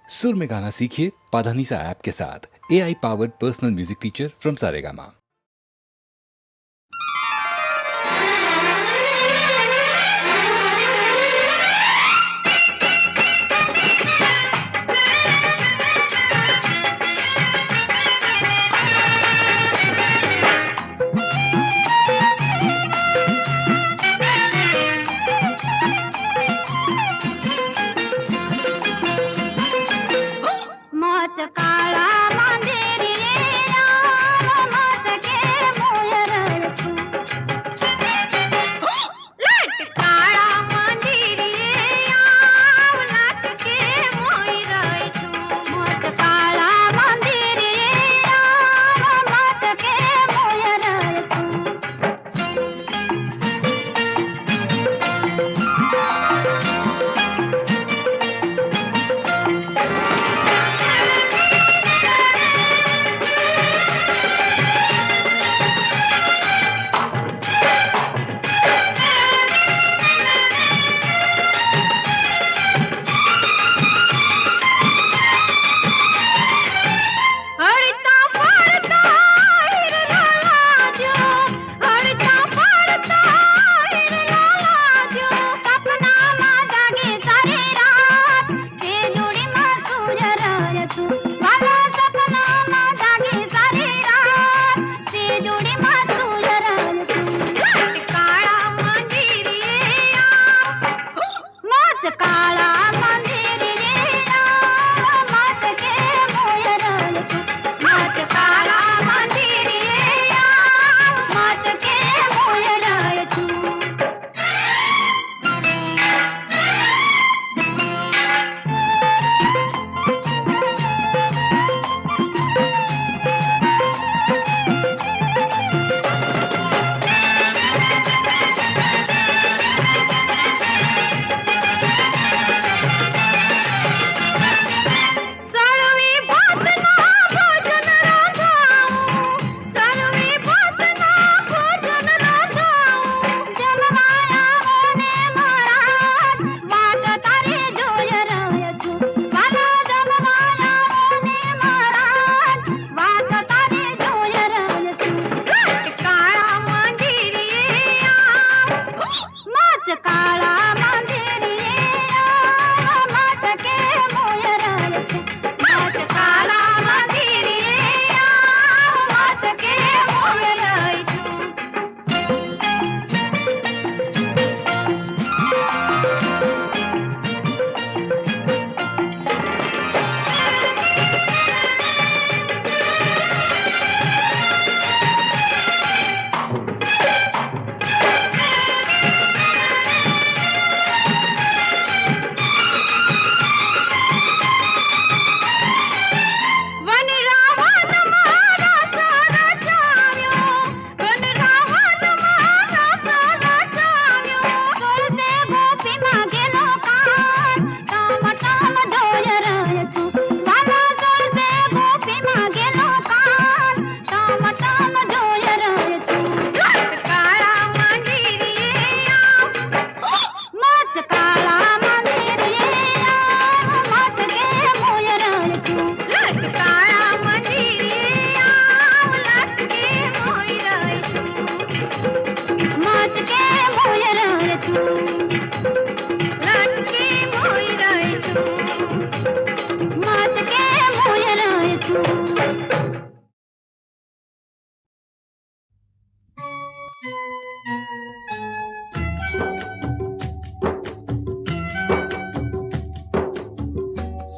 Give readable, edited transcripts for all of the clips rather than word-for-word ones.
सुर में गाना सीखिए पाधानीसा ऐप के साथ। AI powered personal music teacher from Saregama.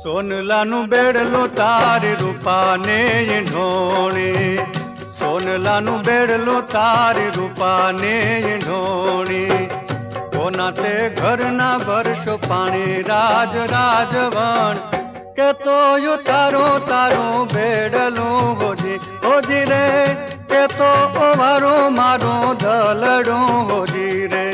સોનલાનું બેડલું તારી રૂપાને ઢોણી, સોનલાનું બેડલું તારી રૂપાને ઢોણી. કોના તે ઘરના વર્ષો પાણી રાજ રાજવણ કે તો તારું તારું બેડલું હોજી હોજી રે, કે તો મારું મારું ધલડું હોજી રે.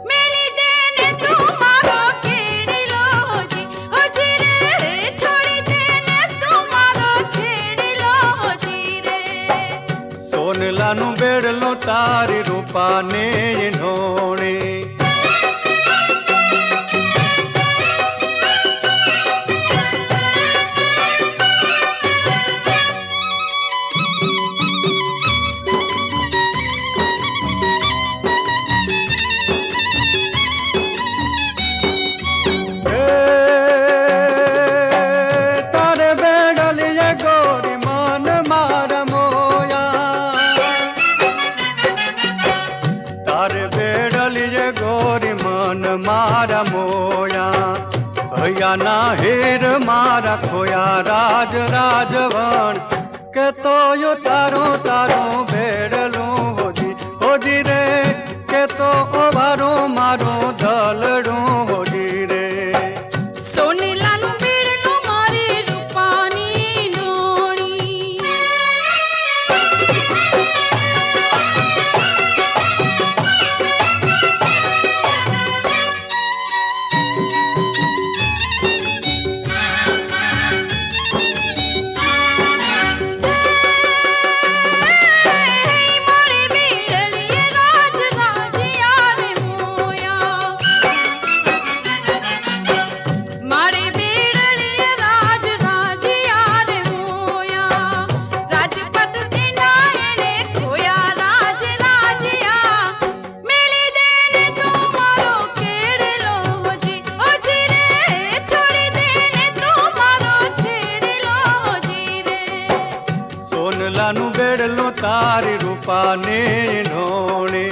મેલી દેને તું મારો કેડીલો હોજી હોજી રે. તારી રૂપાને ઢોણે. મારા મોયા ભૈયાના હેર મારા ખોયા રાજ રાજવણ કે તો તારો તારો ભેડલું હોજી હોજી રે કે તો વારો મારો ધલડું હોજી રે. સોનેલાનું બેડલું મારી રૂપાની નોણી. સોનલાનું બેડલું તારી રૂપાને ઢોણે.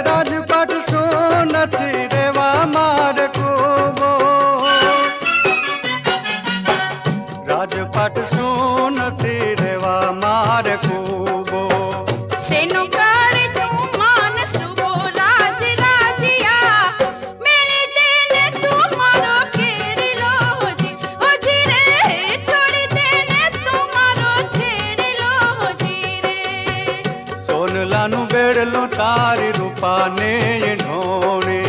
રાજપાટ શું નથી રેવા મારે કૂબો. રાજપાટ શું નથી રેવા મારે કૂબો. શેનો કાળે તું માનસ ઉભો રાજ રાજિયા મેલી દેને તું મારો કેડલો હોજી હોજી રે છોડી દેને તું મારો છેડલો હોજી રે. સોનલાનું બેડલું તારી રૂપાને ઢોણે.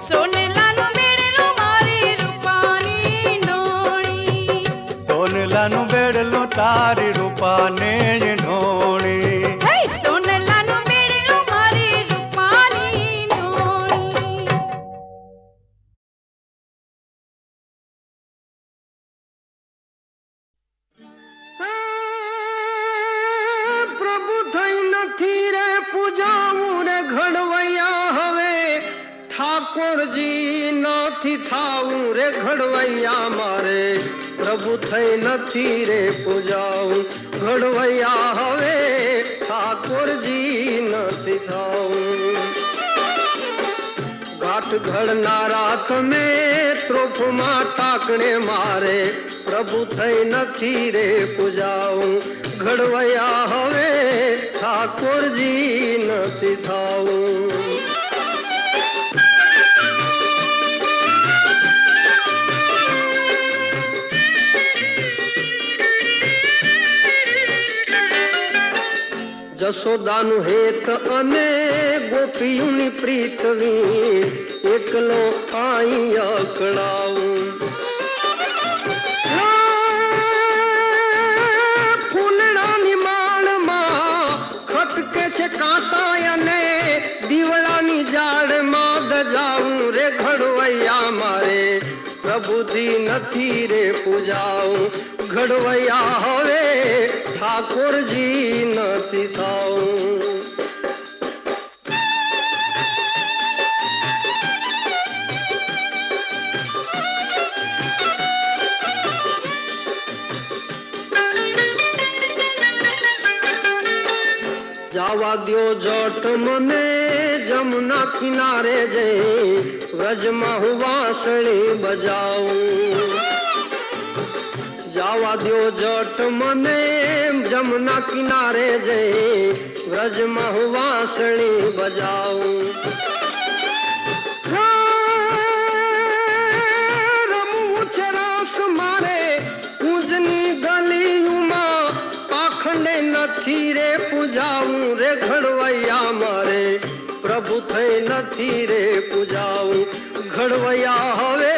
સોનેલાનું બેડલું મારી રૂપાની નોણી. સોનલાનું બેડલું તારી રૂપાને ઢોણે. હે સોનેલાનું બેડલું મારી રૂપાની નોણી. પ્રભુ થઈ નથી રે પૂજાવું રે ઘડવૈયા હવે ઠાકોરજી નથી થાવું રે ઘડવૈયા મારે. પ્રભુ થઈ નથી રે પૂજાવું ઘડવૈયા હવે ઠાકોરજી નથી થાવું. ઘાટ ઘડનારા તમે ત્રોફમાં ટાકણે મારે. પ્રભુ થઈ નથી રે પૂજાવું ઘડવૈયા હવે ઠાકોરજી નથી થાવું. જશોદાનું હેત અને ગોપીઓની પ્રીતવી એકલો આઈ અકળાવું. ફૂલડાની માળમાં ખટકે છે કાંટા અને દીવડાની ઝાડમાં દજાવું રે ઘડવૈયા મારે. પ્રભુજી નથી રે પૂજાવું ઘડવૈયા હવે ઠાકોરજી નથી થાવું. જાવા દ્યો જટ મને જમના કિનારે જઈ વ્રજમાં હું વાંસળી બજાવું. જાવા દ્યો જટ મને જમના કિનારે જઈ વ્રજમાં હું વાંસળી બજાવું. રમવું છે રાસ મારે કુંજની ગલી થઈ નથી રે પૂજાવું. ઘડવૈયા હવે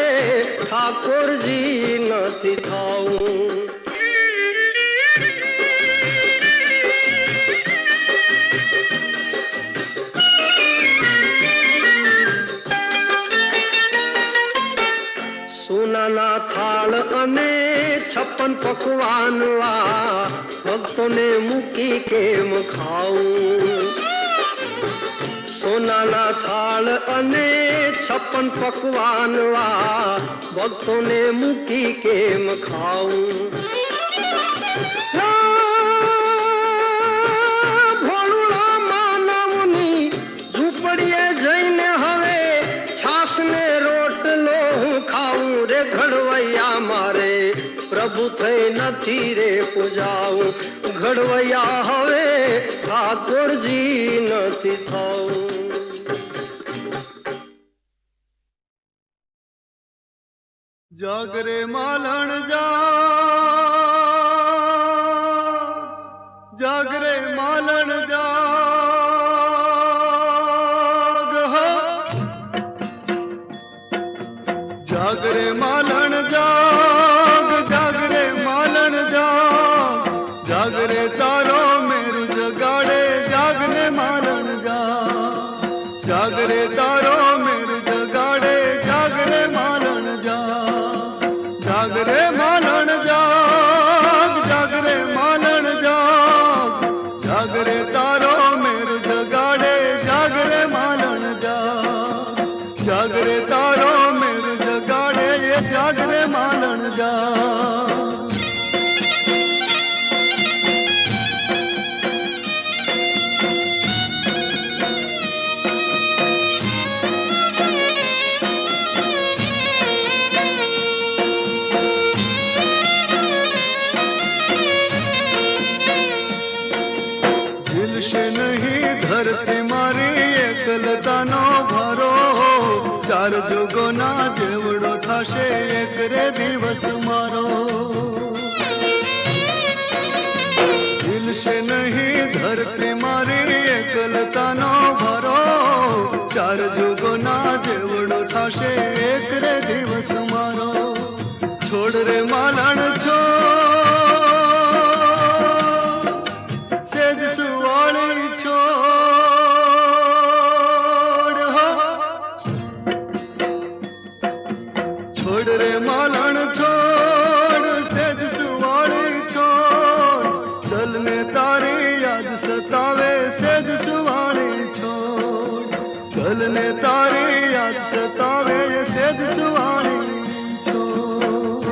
ઠાકોરજી નથી થાવું. સોનાના થાળ અને 56 પકવાન ભક્તોને મૂકી કેમ ખાવું. સોનાના થાળ અને 56 પકવાન ભક્તોને મૂકી કેમ ખાવું. ભોળુડા માનવની ઝૂંપડીએ જઈને હવે છાસ ને રોટલો હું ખાવું રે. ઘડવૈયા મારે પ્રભુ થઈ નથી રે પૂજાવું. ઘડવૈયા હવે ઠાકોરજી નથી થાવું. જાગરે માલણ જાગરે માલણ જાગ જાગરે માલણ જાગરે માલણ જાગરે તારો મેરુ જગાડે. જાગને માલણ જાગરે તારો મેરુ જગાડે. જાગરે માલણ જાગરે માલણ જાગરે માલણ જાગરે તારો મેરુ જગાડે. જાગરે માલણ જાગરે તારો મેરુ જગાડે. જાગરે માલણ ઝીલશે નહીં ધરતી મારી એકલતાનો ભારો. ચાર જોગોના જેવડો થશે એક રે દિવસ મારો. ઝીલશે નહીં ધરતી મારી એકલતાનો ભારો. ચાર જોગોના જેવડો થશે એક રે દિવસ મારો. છોડ રે માલણ સેજ સુવાળી છોડ રે માલણ છોડ સેજ સુવાળી છોડ. ચલને તારી યાદ સતાવે સેજ સુવાળી છોડ. ચલને તારી યાદ સતાવે સેજ સુવાળી છોડ.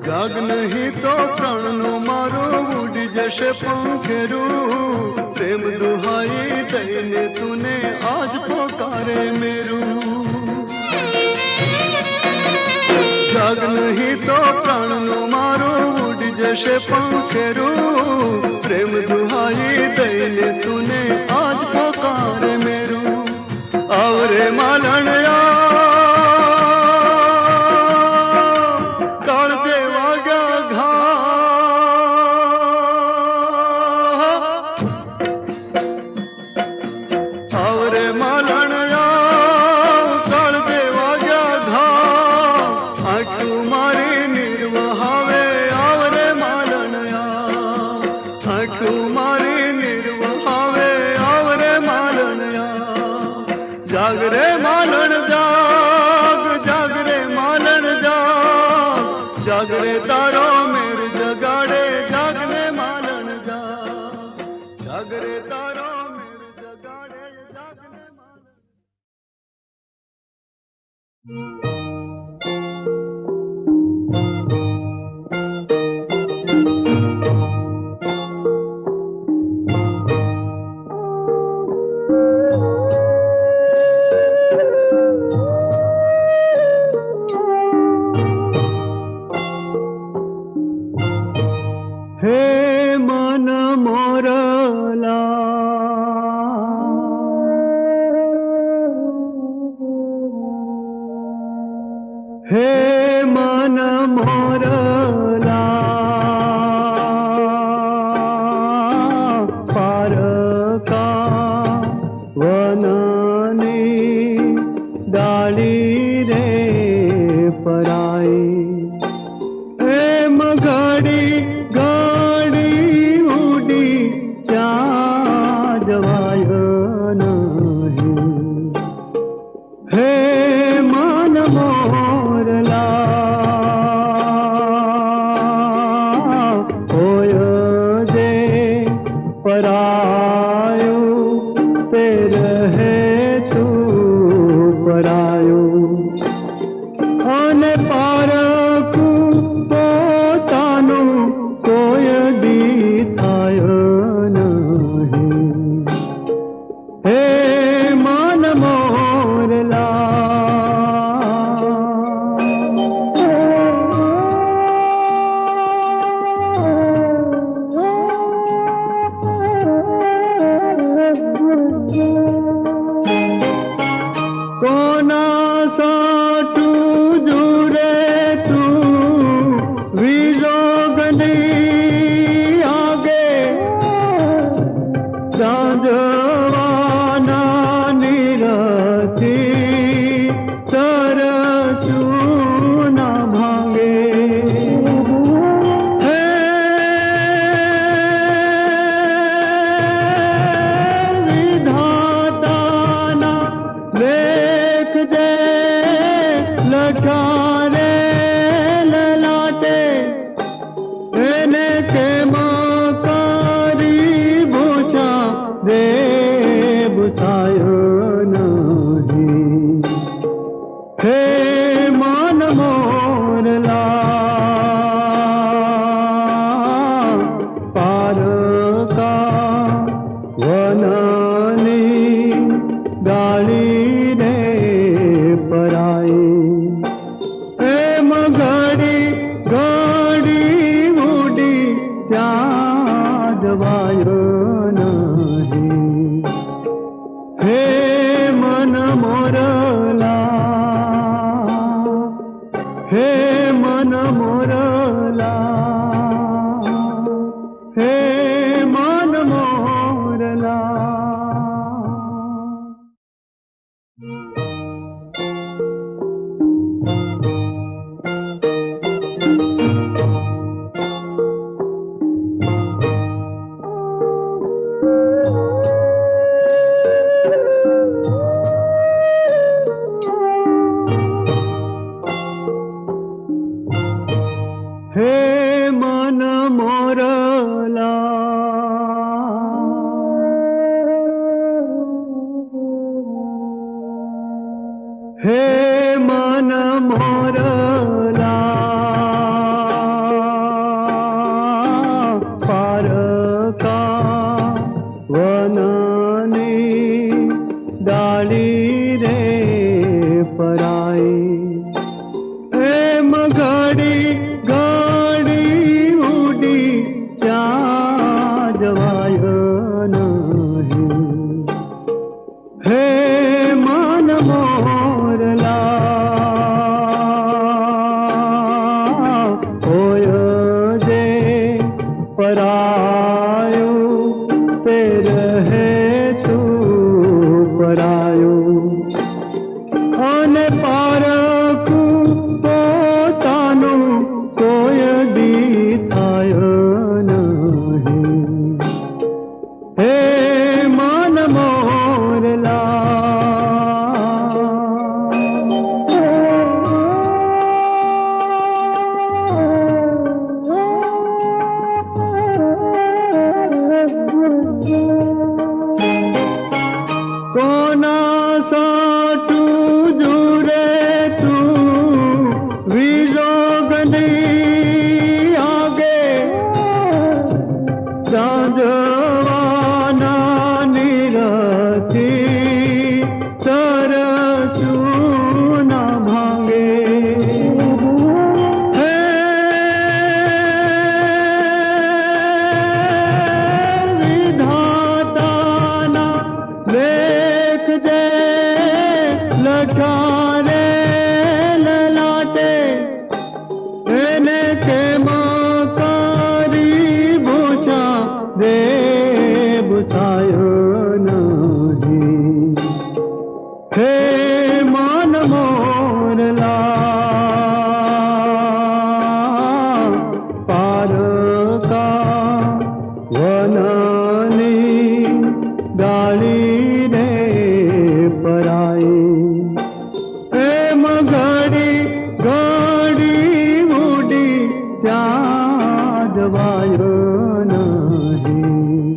જાગ નહીં તો પ્રાણનું મારું ઉડી જશે પંખેરું. પ્રેમ દુહાઈ દઈને તુને આજ પોકારે મેરું. જાગ નહીં તો પ્રાણનું મારું ઉડી જશે પંખેરું. પ્રેમ દુહાઈ દઈને તુને આજ પોકારે મેરું. આવરે માલણ જાગરે માલણ જાગરે માલણ જાગરે તારો મેર જગાડે. જાગને માલણ જાગરે તારો મેર જગાડે. જાગને માલણ. હે મન મોરલા હે મન મોરલા પારકા વનની ડાળી રે પરાઈ એમ ઘડી ઘડી ઉડી ત્યાં જવાય નહીં હે મન મોરલા હોય જે પરાયું તે રહે તું પરાયું અને પારકું પોતાનું કોઈ દી થાય નહીં હે મન કોના સાટું દૂરે તું વિજોગની આગે સાંજવાના નિરથી તરસું ના ભાંગે હે વિધાતાના લેખ દે લઠારે લલાટે એને કેમાં કરી ભૂચા રે બુસાયો નહીં હે મન મોરલા પારકા વનની ડાળી રે પરાઈ એમ ઘડી ઘડી ઉડી ત્યાં જવાયો નહીં હે મન મોરલા હે મન મોરલા હે મન મોરલા હે મન મોરલા હે મન મોરલા પારકા વનની ડાળી રે પરાઈ એમ ઘડી ઘડી ઉડી ત્યાં જવાય નહીં હે મન મોરલા હોય જે પરાયું તે રહે તું પરાયું અને પારકું પોતાનું કોઈ દી થાય નહીં હે મન મોરલા કોના સાટું દૂરે તું વિજોગની આગે સાંજવાના નિરથી તરસું ના ભાંગે હે रे बुसायो नहीं हे मन मोरला पार का वनानी डाली रे पराई प्रेम घड़ी घड़ी उड़ी ત્યાં જવાયો નહીં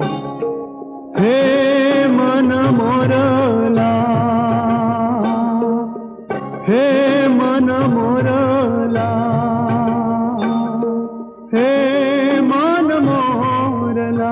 હે મન મોરલા હે મન મોરલા હે મન મોરલા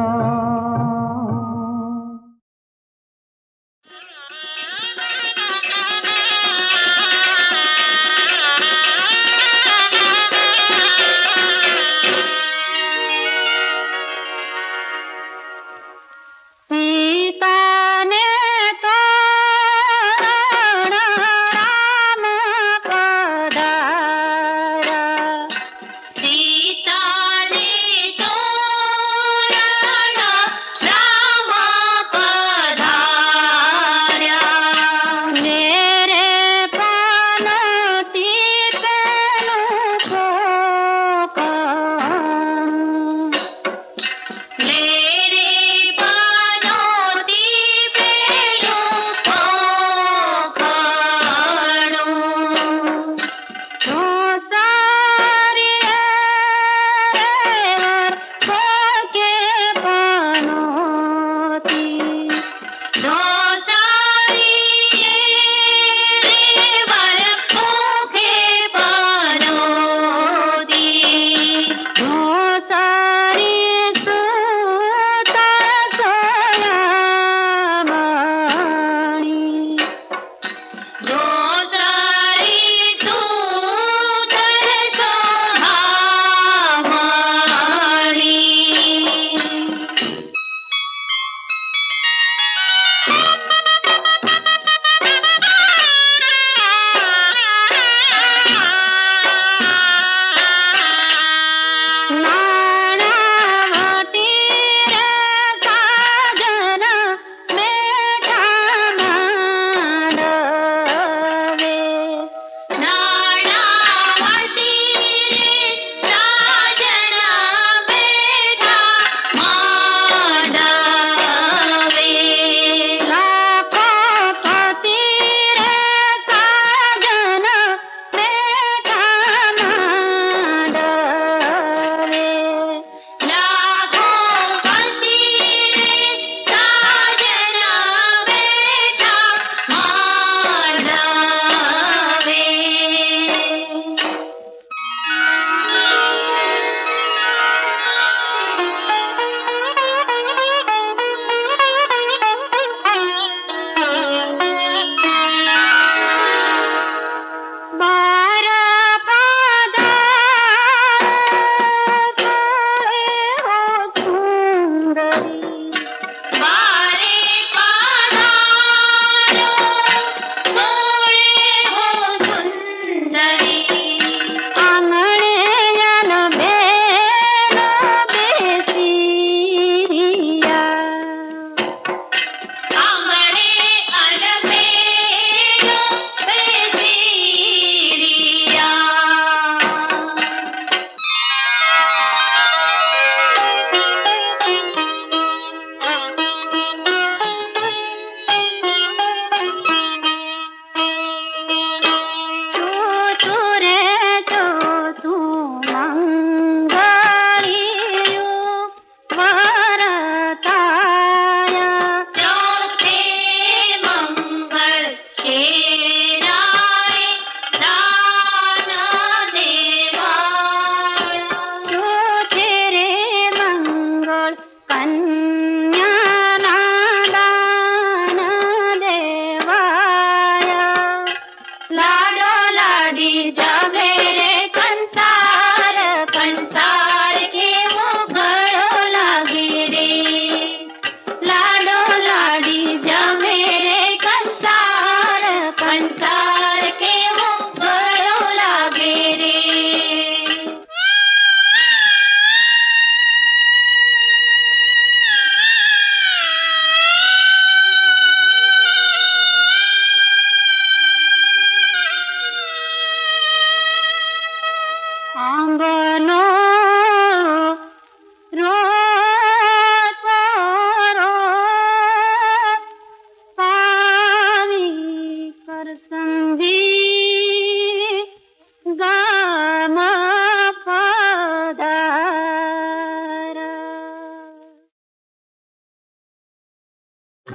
हर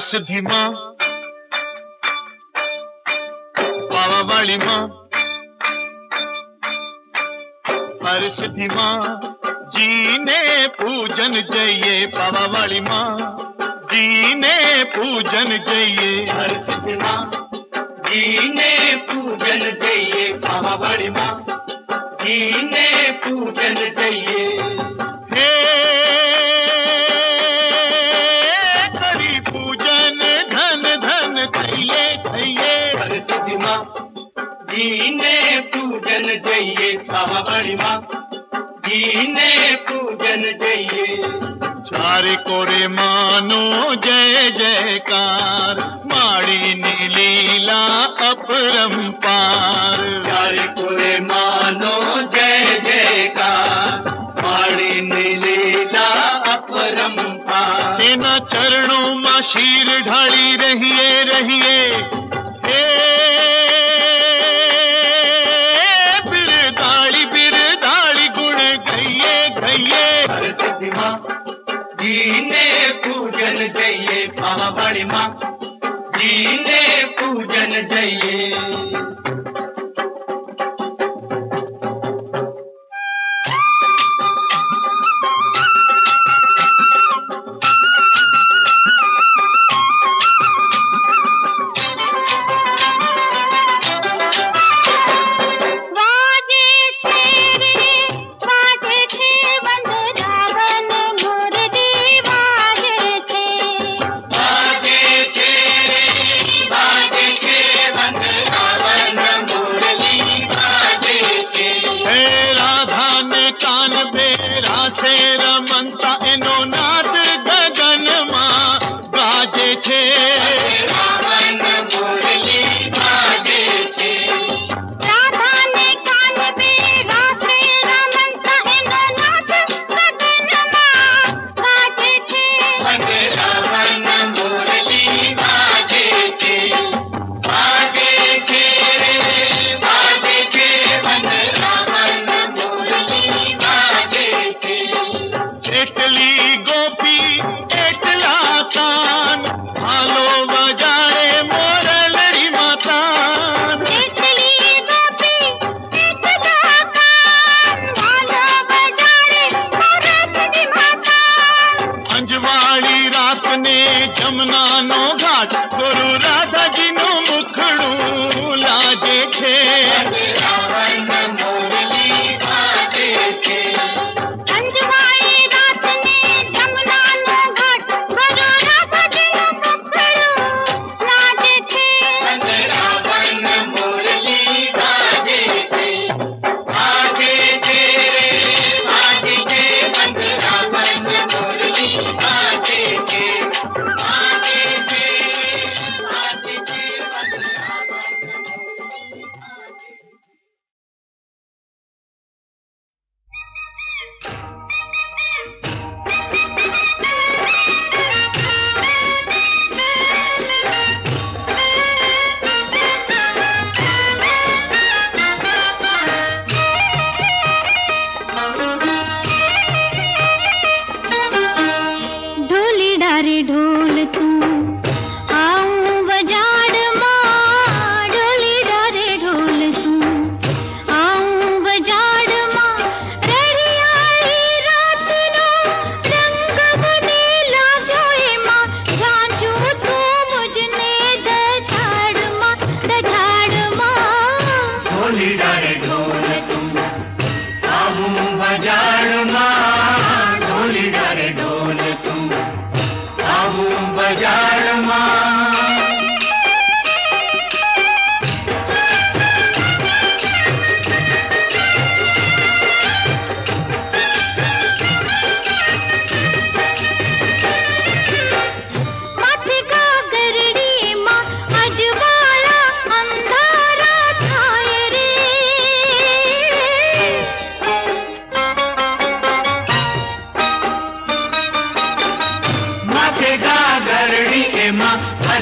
सिद्धि माँ पावा वाली माँ, हर सिद्धि माँ जी ने पूजन जइए, पावा वाली माँ जी ने पूजन जइए, हर सिद्धि माँ जी ने पूजन जइए, पावा वाली माँ जी ने पूजन जइए। हे करी पूजन धन धन थइए थइए, हर सिद्धि माँ जी ने पूजन जइए, पावा वाली माँ जी ने पूजन जइए। चारे कोरे मानो जय जयकार, माड़ी लीला अपरंपार, चारे कोरे मानो जय जयकार, माड़ी लीला अपरंपार। तेना चरणों में शीर ढाली रहिए रहिए, हे बिरदाड़ी गुण गइए गइए, हर सिद्धि माँ जी ने पूजन जइए, पावा वाली माँ जी ने पूजन जइए। વાજે છે રે વાજે છે વંદનાવન મુરલી વાજે છે વાજે છે રે વાજે છે વંદનાવન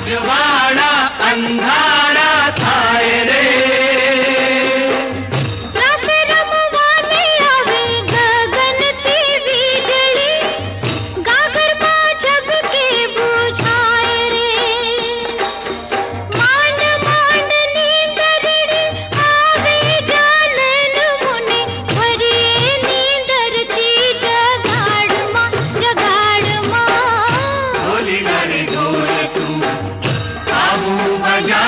अजवाड़ा अंधारा थाए रे रस रमवाले आवे गगन ती वीजળી गागરમાં जग के बुझाए रे માંડ માંડ નીંદરડી आवे जानन मुने भरी નીંદરતી જગાડમાં होली गाड़ी ढोल तू आबू बजा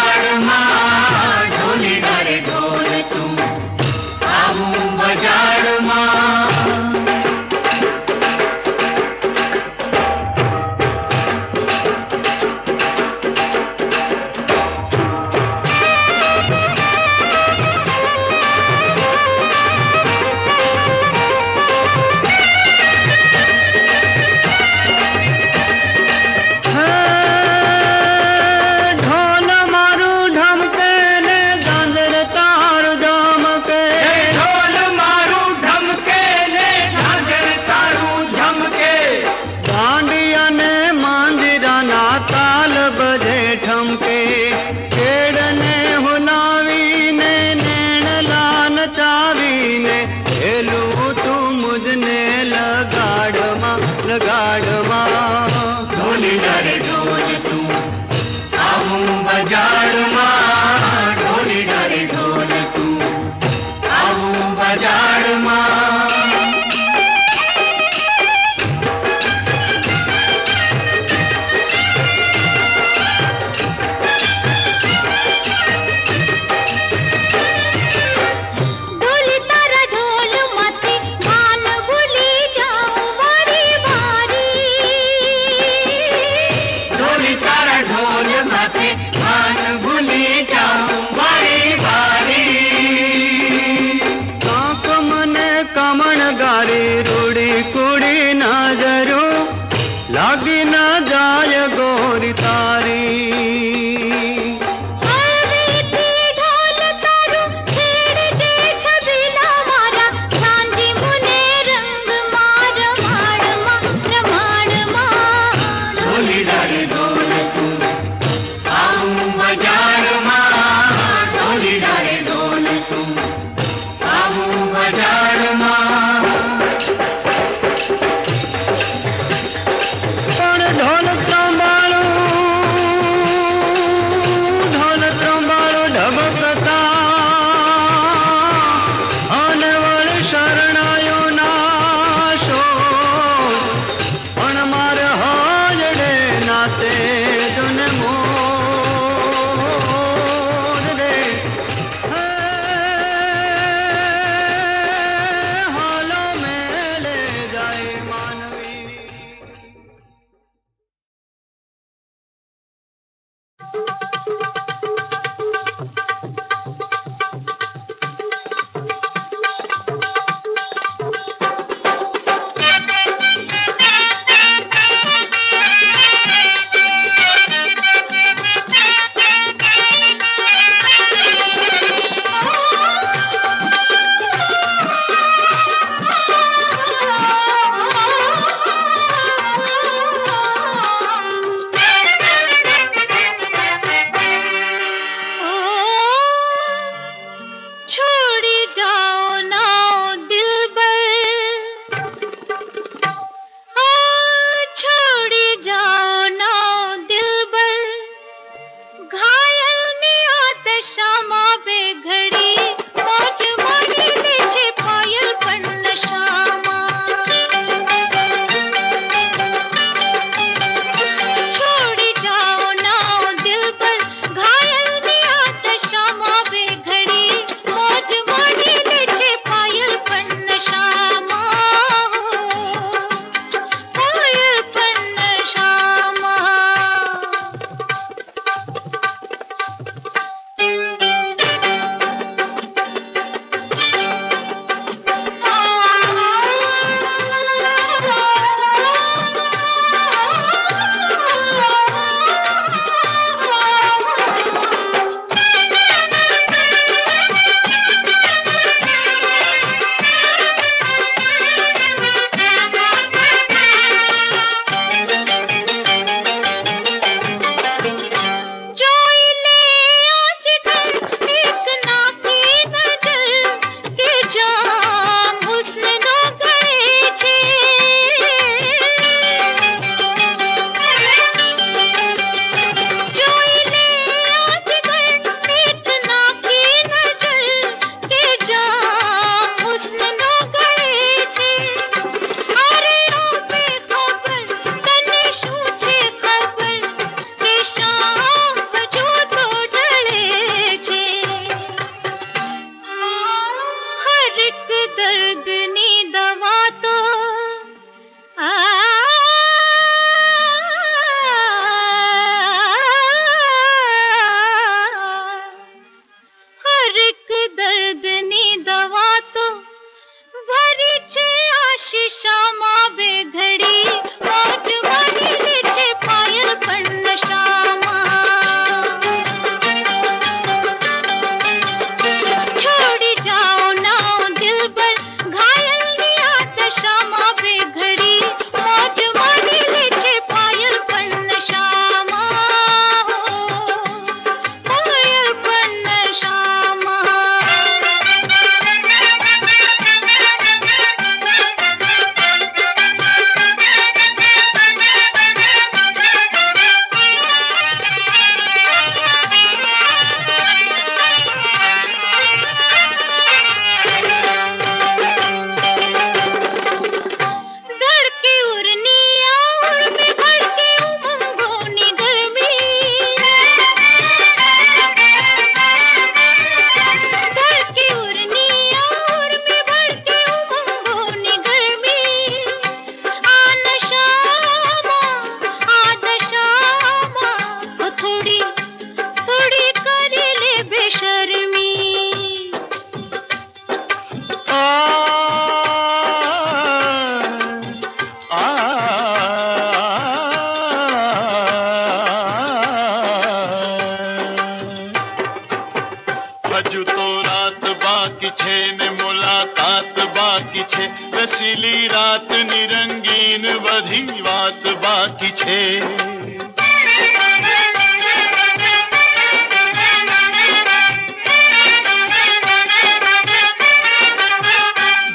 બાકી છે રસીલી રાત નિરંગીન બધી વાત બાકી છે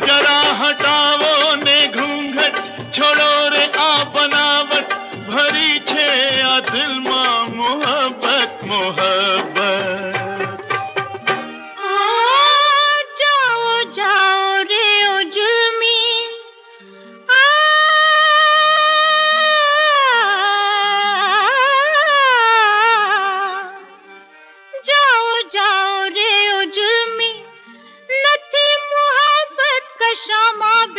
જરા હટાવો ને ઘૂંઘટ છોડો રે આ બનાવટ ભરી છે આ દિલમાં મોહબ્બત મોહબ્બત जाओ जाओ रे ओ जुल्मी जाओ जाओ रे ओ जुल्मी નથી મોહબ્બત કશામાં